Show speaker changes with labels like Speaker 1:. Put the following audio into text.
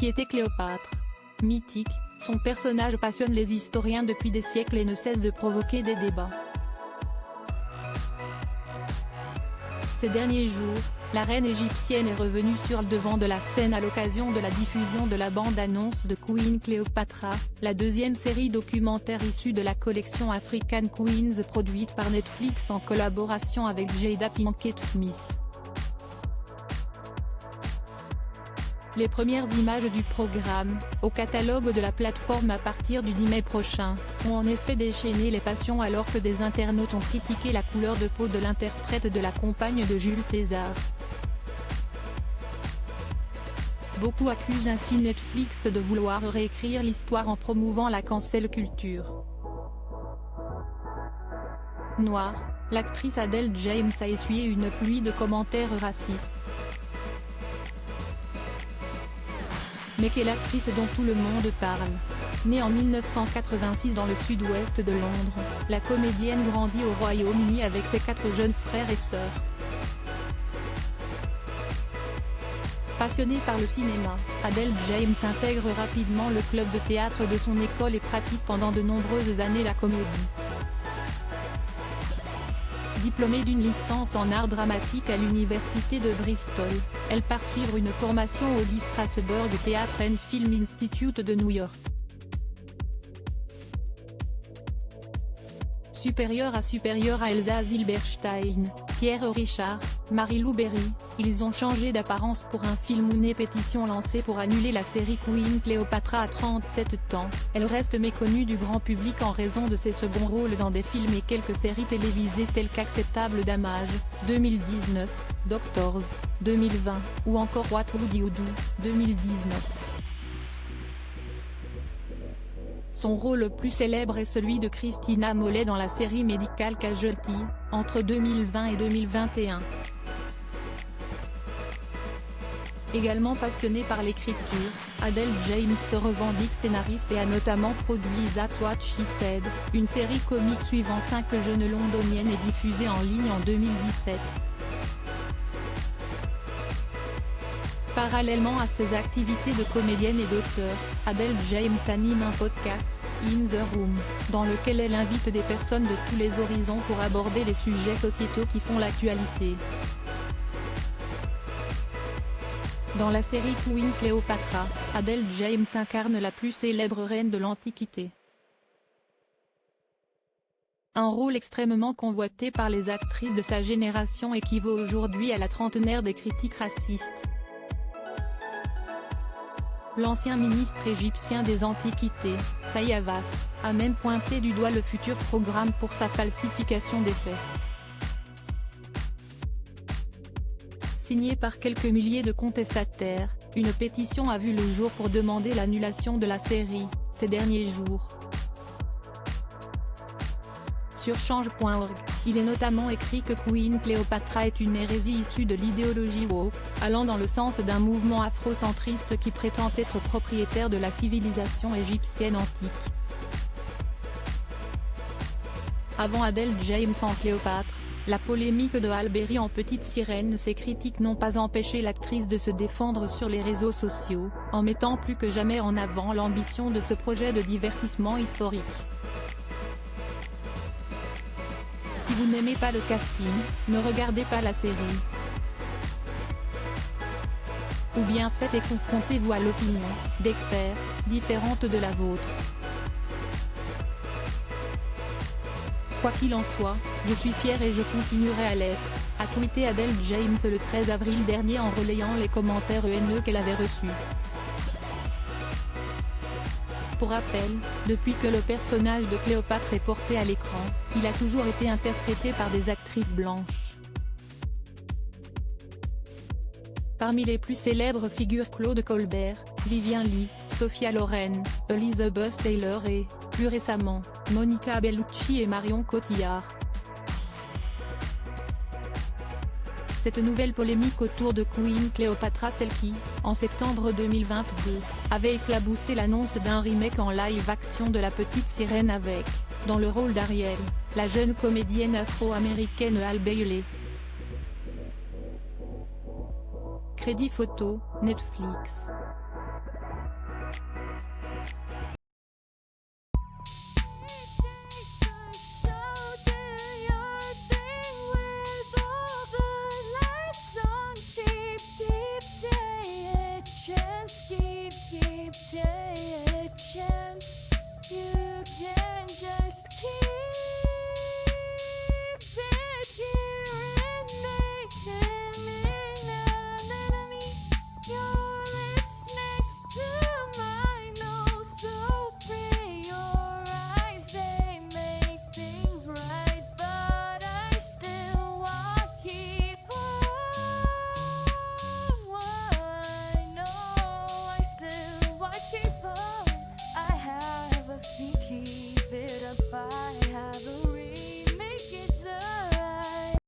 Speaker 1: Qui était Cléopâtre? Mythique, son personnage passionne les historiens depuis des siècles et ne cesse de provoquer des débats. Ces derniers jours, la reine égyptienne est revenue sur le devant de la scène à l'occasion de la diffusion de la bande-annonce de Queen Cleopatra, la deuxième série documentaire issue de la collection African Queens produite par Netflix en collaboration avec Jada Pinkett Smith. Les premières images du programme, au catalogue de la plateforme à partir du 10 mai prochain, ont en effet déchaîné les passions alors que des internautes ont critiqué la couleur de peau de l'interprète de la compagne de Jules César. Beaucoup accusent ainsi Netflix de vouloir réécrire l'histoire en promouvant la cancel culture. Noire, l'actrice Adele James a essuyé une pluie de commentaires racistes. Mais quelle actrice dont tout le monde parle. Née en 1986 dans le sud-ouest de Londres, la comédienne grandit au Royaume-Uni avec ses 4 jeunes frères et sœurs. Passionnée par le cinéma, Adele James intègre rapidement le club de théâtre de son école et pratique pendant de nombreuses années la comédie. Diplômée d'une licence en art dramatique à l'université de Bristol, elle part suivre une formation au Lee Strasberg Theatre and Film Institute de New York. Supérieure à Elsa Zilberstein, Pierre Richard, Marie-Lou Berry, ils ont changé d'apparence pour un film. Une pétition lancée pour annuler la série Queen Cleopatra à 37 ans, elle reste méconnue du grand public en raison de ses seconds rôles dans des films et quelques séries télévisées telles qu'Acceptable Damage, 2019, Doctors, 2020, ou encore What Would You Do, 2019. Son rôle le plus célèbre est celui de Christina Molley dans la série Medical Casualty, entre 2020 et 2021. Également passionnée par l'écriture, Adele James se revendique scénariste et a notamment produit That's What She Said, une série comique suivant 5 jeunes londoniennes et diffusée en ligne en 2017. Parallèlement à ses activités de comédienne et d'auteur, Adele James anime un podcast, In the Room, dans lequel elle invite des personnes de tous les horizons pour aborder les sujets sociétaux qui font l'actualité. Dans la série Queen Cleopatra, Adele James incarne la plus célèbre reine de l'Antiquité. Un rôle extrêmement convoité par les actrices de sa génération et qui vaut aujourd'hui à la trentenaire des critiques racistes. L'ancien ministre égyptien des Antiquités, Saïd Havas, a même pointé du doigt le futur programme pour sa falsification des faits. Signée par quelques milliers de contestataires, une pétition a vu le jour pour demander l'annulation de la série, ces derniers jours. Sur change.org, il est notamment écrit que Queen Cleopatra est une hérésie issue de l'idéologie woke, allant dans le sens d'un mouvement afrocentriste qui prétend être propriétaire de la civilisation égyptienne antique. Avant Adele James en Cléopâtre, la polémique de Halle Berry en Petite Sirène. Ces critiques n'ont pas empêché l'actrice de se défendre sur les réseaux sociaux, en mettant plus que jamais en avant l'ambition de ce projet de divertissement historique. Si vous n'aimez pas le casting, ne regardez pas la série. Ou bien faites et confrontez-vous à l'opinion d'experts, différente de la vôtre. Quoi qu'il en soit, je suis fière et je continuerai à l'être, a tweeté Adele James le 13 avril dernier en relayant les commentaires haineux qu'elle avait reçus. Pour rappel, depuis que le personnage de Cléopâtre est porté à l'écran, il a toujours été interprété par des actrices blanches. Parmi les plus célèbres figurent Claude Colbert, Vivien Leigh, Sophia Loren, Elizabeth Taylor et, plus récemment, Monica Bellucci et Marion Cotillard. Cette nouvelle polémique autour de Queen Cleopatra, celle qui, en septembre 2022, avait éclaboussé l'annonce d'un remake en live-action de La Petite Sirène avec, dans le rôle d'Ariel, la jeune comédienne afro-américaine Halle Bailey. Crédit photo, Netflix.